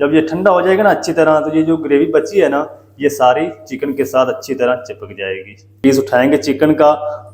जब ये ठंडा हो जाएगा ना अच्छी तरह, तो ये जो ग्रेवी बची है ना, ये सारी चिकन के साथ अच्छी तरह चिपक जाएगी। पीस उठाएंगे चिकन का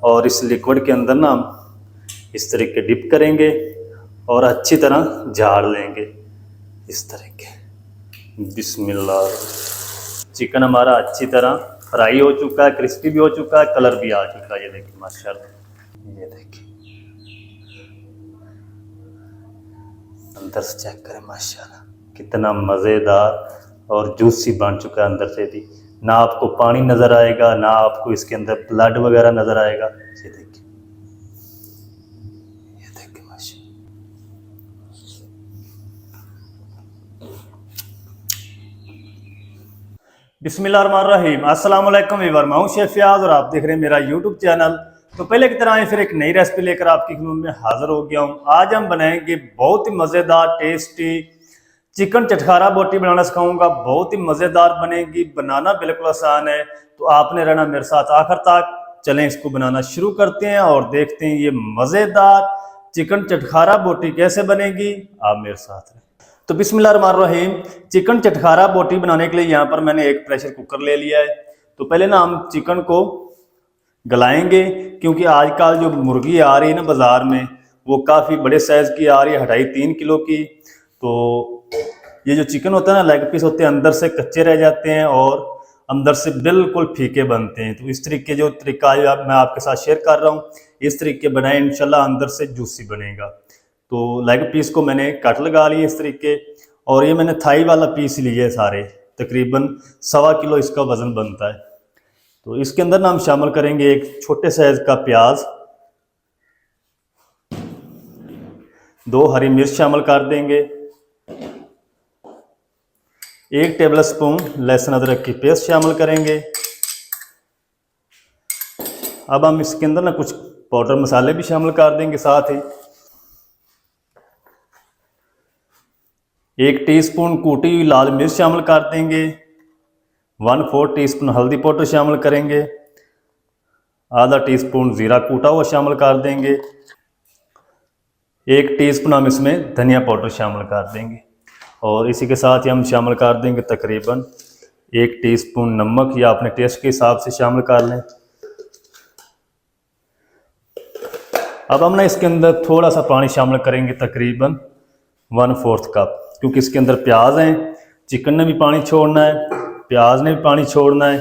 और इस लिक्विड के अंदर ना हम इस तरीके डिप करेंगे और अच्छी तरह झाड़ लेंगे इस तरीके। बिस्मिल्लाह। चिकन हमारा अच्छी तरह फ्राई हो चुका है, क्रिस्पी भी हो चुका है, कलर भी आ चुका है। ये देखिए माशाल्लाह, ये देखिए अंदर से चेक करें माशाल्लाह कितना मज़ेदार और जूसी बन चुका है। अंदर से भी ना आपको पानी नज़र आएगा, ना आपको इसके अंदर ब्लड वगैरह नज़र आएगा। ये देखिए, ये देखिए माशाल्लाह। बिस्मिल्लाहिर्रहमानिर्रहीम। अस्सलाम वालेकुम वीवर, मैं हूं शेफ फयाज और आप देख रहे हैं मेरा यूट्यूब चैनल। तो पहले की तरह फिर एक नई रेसिपी लेकर आपकी खिदमत में हाजिर हो गया हूं। आज हम बनाएंगे बहुत ही मज़ेदार टेस्टी चिकन चटखारा बोटी बनाना सिखाऊंगा। बहुत ही मज़ेदार बनेगी, बनाना बिल्कुल आसान है। तो आपने रहना मेरे साथ आखिर तक। चलें इसको बनाना शुरू करते हैं और देखते हैं ये मज़ेदार चिकन चटखारा बोटी कैसे बनेगी। आप मेरे साथ रहें। तो बिस्मिल्लाहिर्रहमानिर्रहीम। चिकन चटखारा बोटी बनाने के लिए यहाँ पर मैंने एक प्रेशर कुकर ले लिया है। तो पहले ना हम चिकन को गलाएंगे, क्योंकि आजकल जो मुर्गी आ रही है ना बाज़ार में, वो काफ़ी बड़े साइज़ की आ रही है, 2.5-3 किलो की। तो ये जो चिकन होता है ना, लेग पीस होते हैं, अंदर से कच्चे रह जाते हैं और अंदर से बिल्कुल फीके बनते हैं। तो इस तरीके जो तरीका मैं आपके साथ शेयर कर रहा हूँ, इस तरीके बनाए इंशाल्लाह अंदर से जूसी बनेगा। तो लेग पीस को मैंने कट लगा लिए इस तरीके, और ये मैंने थाई वाला पीस लिए है सारे, तकरीबन 1.25 किलो इसका वज़न बनता है। तो इसके अंदर ना हम शामिल करेंगे एक छोटे साइज का प्याज, 2 हरी मिर्च शामिल कर देंगे, 1 टेबल स्पून लहसुन अदरक की पेस्ट शामिल करेंगे। अब हम इसके अंदर ना कुछ पाउडर मसाले भी शामिल कर देंगे साथ ही। 1 टीस्पून कूटी हुई लाल मिर्च शामिल कर देंगे, 1/4 टीस्पून हल्दी पाउडर शामिल करेंगे, आधा टीस्पून ज़ीरा कूटा हुआ शामिल कर देंगे, 1 टीस्पून हम इसमें धनिया पाउडर शामिल कर देंगे, और इसी के साथ ही हम शामिल कर देंगे तकरीबन 1 टीस्पून नमक, या अपने टेस्ट के हिसाब से शामिल कर लें। अब हम ना इसके अंदर थोड़ा सा पानी शामिल करेंगे, तकरीबन 1/4 कप, क्योंकि इसके अंदर प्याज हैं, चिकन ने भी पानी छोड़ना है, प्याज ने भी पानी छोड़ना है।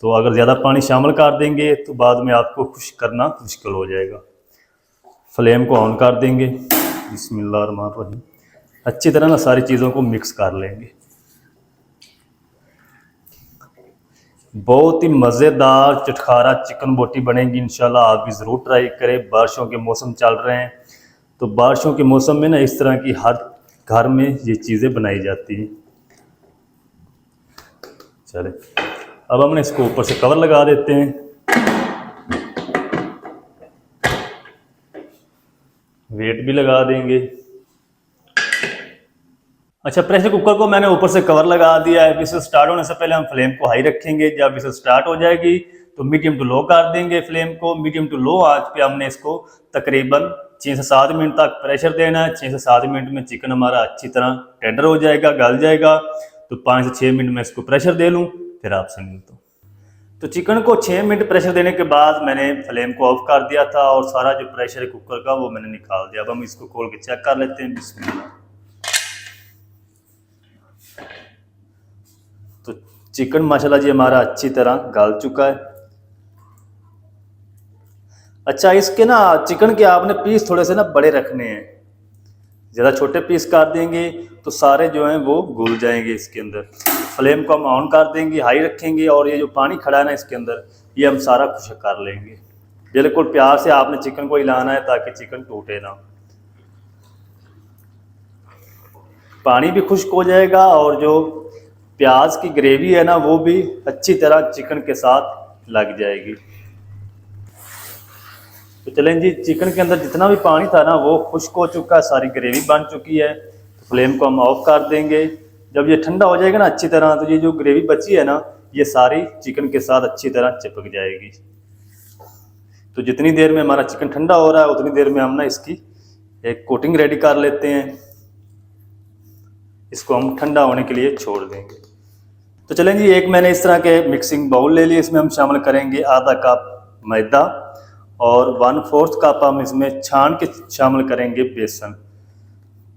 तो अगर ज़्यादा पानी शामिल कर देंगे तो बाद में आपको खुश्क करना मुश्किल हो जाएगा। फ्लेम को ऑन कर देंगे। बिस्मिल्लाहिर्रहमानिर्रहीम। अच्छी तरह ना सारी चीज़ों को मिक्स कर लेंगे। बहुत ही मज़ेदार चटखारा चिकन बोटी बनेगी इंशाल्लाह। आप भी ज़रूर ट्राई करें। बारिशों के मौसम चल रहे हैं, तो बारिशों के मौसम में ना इस तरह की हर घर में ये चीज़ें बनाई जाती हैं। चले, अब हमने इसको ऊपर से कवर लगा देते हैं। वेट भी लगा देंगे। अच्छा, प्रेशर कुकर को मैंने ऊपर से कवर लगा दिया है। विसल स्टार्ट होने से पहले हम फ्लेम को हाई रखेंगे। जब विसल स्टार्ट हो जाएगी तो मीडियम टू लो कर देंगे फ्लेम को। मीडियम टू लो आंच पे हमने इसको तकरीबन 6 से 7 मिनट तक प्रेशर देना है। 6 से 7 मिनट में चिकन हमारा अच्छी तरह टेंडर हो जाएगा, गल जाएगा। तो 5 से 6 मिनट में इसको प्रेशर दे लूँ, फिर आपसे मिलता हूँ। तो चिकन को 6 मिनट प्रेशर देने के बाद मैंने फ्लेम को ऑफ कर दिया था, और सारा जो प्रेशर है कुकर का वो मैंने निकाल दिया। अब हम इसको खोल के चेक कर लेते हैं। बिस्मिल्लाह। तो चिकन माशाल्लाह जी हमारा अच्छी तरह गल चुका है। अच्छा, इसके ना चिकन के आपने पीस थोड़े से ना बड़े रखने हैं। ज़्यादा छोटे पीस कर देंगे तो सारे जो हैं वो घुल जाएंगे इसके अंदर। फ्लेम को हम ऑन कर देंगे, हाई रखेंगे, और ये जो पानी खड़ा है ना इसके अंदर, ये हम सारा खुश्क कर लेंगे। बिल्कुल प्यार से आपने चिकन को हिलाना है ताकि चिकन टूटे ना। पानी भी खुश्क हो जाएगा और जो प्याज की ग्रेवी है ना वो भी अच्छी तरह चिकन के साथ लग जाएगी। तो चलें जी, चिकन के अंदर जितना भी पानी था ना वो खुश्क हो चुका है, सारी ग्रेवी बन चुकी है। तो फ्लेम को हम ऑफ कर देंगे। जब ये ठंडा हो जाएगा ना अच्छी तरह, तो ये जो ग्रेवी बची है ना ये सारी चिकन के साथ अच्छी तरह चिपक जाएगी। तो जितनी देर में हमारा चिकन ठंडा हो रहा है उतनी देर में हम ना इसकी एक कोटिंग रेडी कर लेते हैं। इसको हम ठंडा होने के लिए छोड़ देंगे। तो चलें जी, एक मैंने इस तरह के मिक्सिंग बाउल ले लिए, इसमें हम शामिल करेंगे आधा कप मैदा और 1/4 कप हम इसमें छान के शामिल करेंगे बेसन।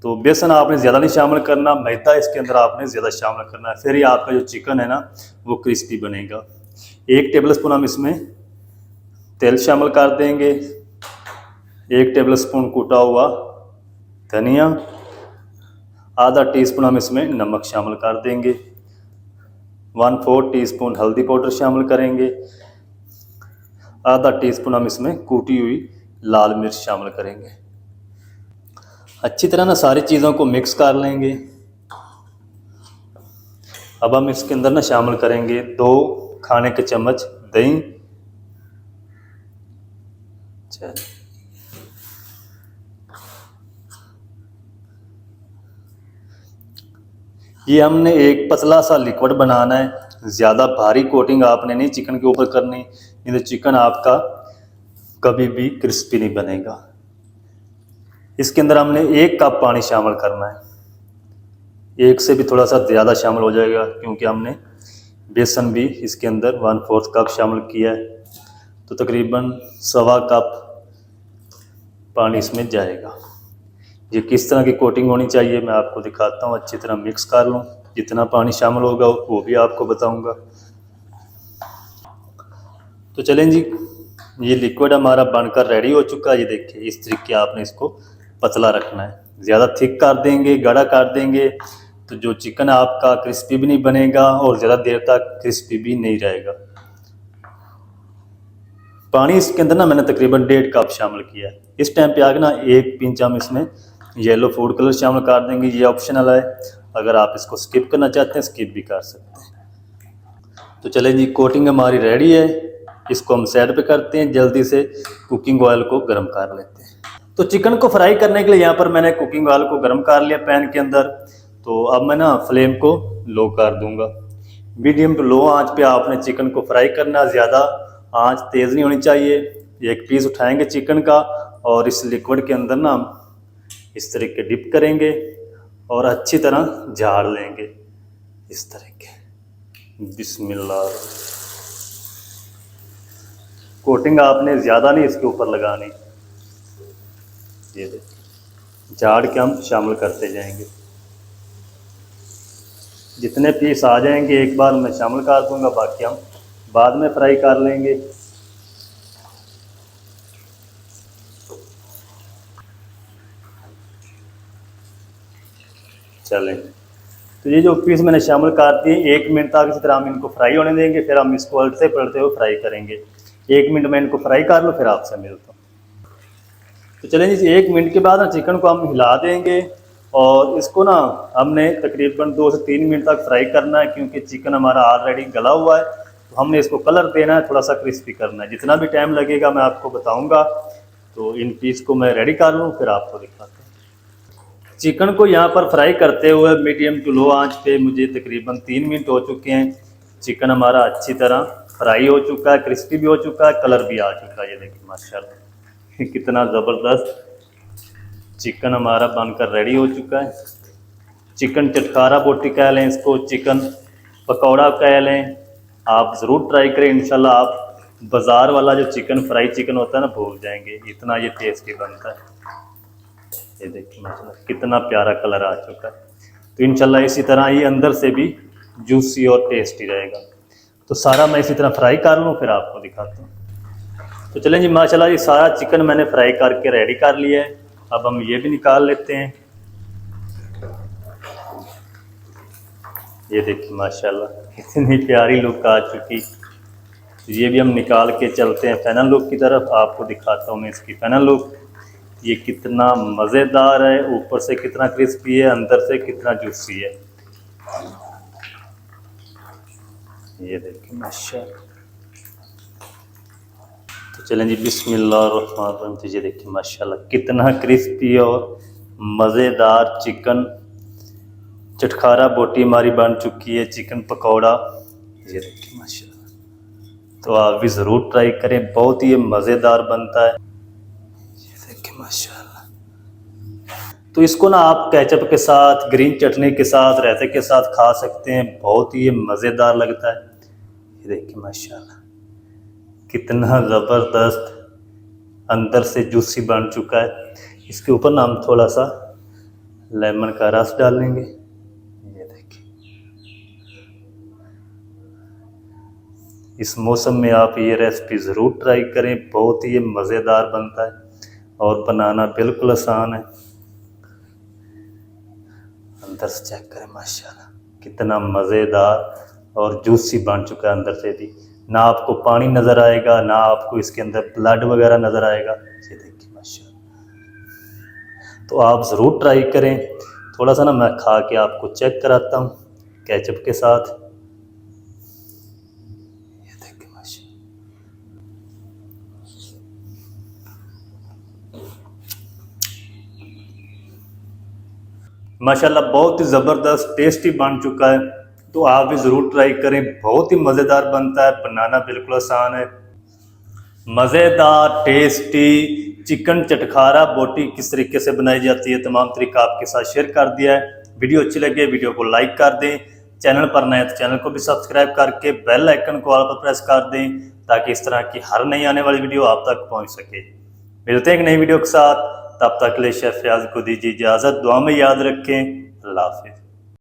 तो बेसन आपने ज़्यादा नहीं शामिल करना, मैदा इसके अंदर आपने ज़्यादा शामिल करना है, फिर ही आपका जो चिकन है ना वो क्रिस्पी बनेगा। 1 टेबलस्पून हम इसमें तेल शामिल कर देंगे, 1 टेबलस्पून कूटा हुआ धनिया, आधा टीस्पून हम इसमें नमक शामिल कर देंगे, 1/4 टीस्पून हल्दी पाउडर शामिल करेंगे, आधा टीस्पून हम इसमें कूटी हुई लाल मिर्च शामिल करेंगे। अच्छी तरह ना सारी चीज़ों को मिक्स कर लेंगे। अब हम इसके अंदर ना शामिल करेंगे 2 खाने के चम्मच दही। ये हमने एक पतला सा लिक्विड बनाना है, ज़्यादा भारी कोटिंग आपने नहीं चिकन के ऊपर करनी, नहीं तो चिकन आपका कभी भी क्रिस्पी नहीं बनेगा। इसके अंदर हमने 1 कप पानी शामिल करना है, 1 से भी थोड़ा सा ज़्यादा शामिल हो जाएगा क्योंकि हमने बेसन भी इसके अंदर 1/4 कप शामिल किया है, तो तकरीबन 1.25 कप पानी इसमें जाएगा। ये किस तरह की कोटिंग होनी चाहिए मैं आपको दिखाता हूँ। अच्छी तरह मिक्स कर लूँ, जितना पानी शामिल होगा वो भी आपको बताऊँगा। तो चलें जी, ये लिक्विड हमारा बनकर रेडी हो चुका है। ये देखिए इस तरीके आपने इसको पतला रखना है, ज़्यादा थिक कर देंगे, गाढ़ा कर देंगे तो जो चिकन आपका क्रिस्पी भी नहीं बनेगा और ज़्यादा देर तक क्रिस्पी भी नहीं रहेगा। पानी इसके अंदर ना मैंने तकरीबन 1.5 कप शामिल किया है। इस टाइम पे आगे ना 1 पिंच हम इसमें येलो फूड कलर शामिल कर देंगे, ये ऑप्शनल है, अगर आप इसको स्किप करना चाहते हैं स्किप भी कर सकते हैं। तो चलें जी, कोटिंग हमारी रेडी है, इसको हम साइड पे करते हैं, जल्दी से कुकिंग ऑयल को गर्म कर लेते हैं। तो चिकन को फ्राई करने के लिए यहाँ पर मैंने कुकिंग ऑयल को गर्म कर लिया पैन के अंदर। तो अब मैं ना फ्लेम को लो कर दूंगा, मीडियम टू लो आंच पे आपने चिकन को फ्राई करना, ज़्यादा आंच तेज़ नहीं होनी चाहिए। एक पीस उठाएंगे चिकन का और इस लिक्विड के अंदर ना इस तरीके डिप करेंगे और अच्छी तरह झाड़ लेंगे इस तरीके। बिस्मिल्लाह। कोटिंग आपने ज़्यादा नहीं इसके ऊपर लगानी, ये देखिए झाड़ के हम शामिल करते जाएंगे। जितने पीस आ जाएंगे एक बार मैं शामिल कर दूंगा, बाकी हम बाद में फ्राई कर लेंगे। चलें, तो ये जो पीस मैंने शामिल कर दिए 1 मिनट तक इसी तरह हम इनको फ्राई होने देंगे, फिर हम इसको उलटते पलटते हुए फ्राई करेंगे। 1 मिनट में इनको फ्राई कर लो, फिर आपसे मिलता हूँ। तो चलें जी, 1 मिनट के बाद ना चिकन को हम हिला देंगे और इसको ना हमने तकरीबन 2 से 3 मिनट तक फ्राई करना है, क्योंकि चिकन हमारा ऑलरेडी गला हुआ है। तो हमने इसको कलर देना है, थोड़ा सा क्रिस्पी करना है। जितना भी टाइम लगेगा मैं आपको बताऊँगा। तो इन पीस को मैं रेडी कर लूँ, फिर आपको दिखाता हूँ। चिकन को यहाँ पर फ्राई करते हुए मीडियम टू लो आंच पे मुझे तकरीबन 3 मिनट हो चुके हैं। चिकन हमारा अच्छी तरह फ्राई हो चुका है, क्रिस्पी भी हो चुका है, कलर भी आ चुका है। ये देखिए माशाल्लाह कितना ज़बरदस्त चिकन हमारा बनकर रेडी हो चुका है। चिकन चटखारा बोटी कह लें इसको, चिकन पकौड़ा कह लें, आप ज़रूर ट्राई करें। इंशाल्लाह आप बाज़ार वाला जो चिकन फ्राई चिकन होता है ना भूल जाएंगे, इतना ये टेस्टी बनता है। ये देखिए माशाल्लाह कितना प्यारा कलर आ चुका है। तो इंशाल्लाह इसी तरह ये अंदर से भी जूसी और टेस्टी रहेगा। तो सारा मैं इसी तरह फ्राई कर लूँ, फिर आपको दिखाता हूँ। तो चलें जी, माशाल्लाह ये सारा चिकन मैंने फ्राई करके रेडी कर लिया है। अब हम ये भी निकाल लेते हैं। ये देखिए माशाल्लाह इतनी प्यारी लुक आ चुकी। तो ये भी हम निकाल के चलते हैं फाइनल लुक की तरफ। आपको दिखाता हूँ मैं इसकी फाइनल लुक। ये कितना मज़ेदार है, ऊपर से कितना क्रिस्पी है, अंदर से कितना जूसी है। ये देखिए माशाल्लाह। तो चलें जी, बिस्मिल्लाहिर्रहमानिर्रहीम। तो ये देखिए माशाल्लाह कितना क्रिस्पी और मज़ेदार चिकन चटखारा बोटी हमारी बन चुकी है, चिकन पकौड़ा। ये देखिए माशाल्लाह। तो आप भी ज़रूर ट्राई करें, बहुत ही मज़ेदार बनता है। ये देखिए माशाल्लाह। तो इसको ना आप केचप के साथ, ग्रीन चटनी के साथ, रायते के साथ खा सकते हैं। बहुत ही ये मज़ेदार लगता है। ये देखिए माशाल्लाह कितना ज़बरदस्त अंदर से जूसी बन चुका है। इसके ऊपर ना हम थोड़ा सा लेमन का रस डालेंगे। ये देखिए, इस मौसम में आप ये रेसिपी ज़रूर ट्राई करें। बहुत ही ये मज़ेदार बनता है और बनाना बिल्कुल आसान है। अंदर से चेक करें माशाल्लाह कितना मज़ेदार और जूसी बन चुका है अंदर से भी। ना आपको पानी नज़र आएगा, ना आपको इसके अंदर ब्लड वगैरह नज़र आएगा। ये देखिए माशाल्लाह, तो आप ज़रूर ट्राई करें। थोड़ा सा ना मैं खा के आपको चेक कराता हूँ केचप के साथ। ये देखिए माशाल्लाह बहुत ही ज़बरदस्त टेस्टी बन चुका है। तो आप भी ज़रूर ट्राई करें। बहुत ही मज़ेदार बनता है, बनाना बिल्कुल आसान है। मज़ेदार टेस्टी चिकन चटखारा बोटी किस तरीके से बनाई जाती है, तमाम तरीका आपके साथ शेयर कर दिया है। वीडियो अच्छी लगे वीडियो को लाइक कर दें। चैनल पर नए तो चैनल को भी सब्सक्राइब करके बेल आइकन को ऑल पर प्रेस कर दें, ताकि इस तरह की हर नई आने वाली वीडियो आप तक पहुंच सके। मिलते हैं एक नई वीडियो के साथ, तब तक के लिए शेफ फयाज को दीजिए इजाज़त। दुआ में याद रखें। अल्लाह हाफिज़।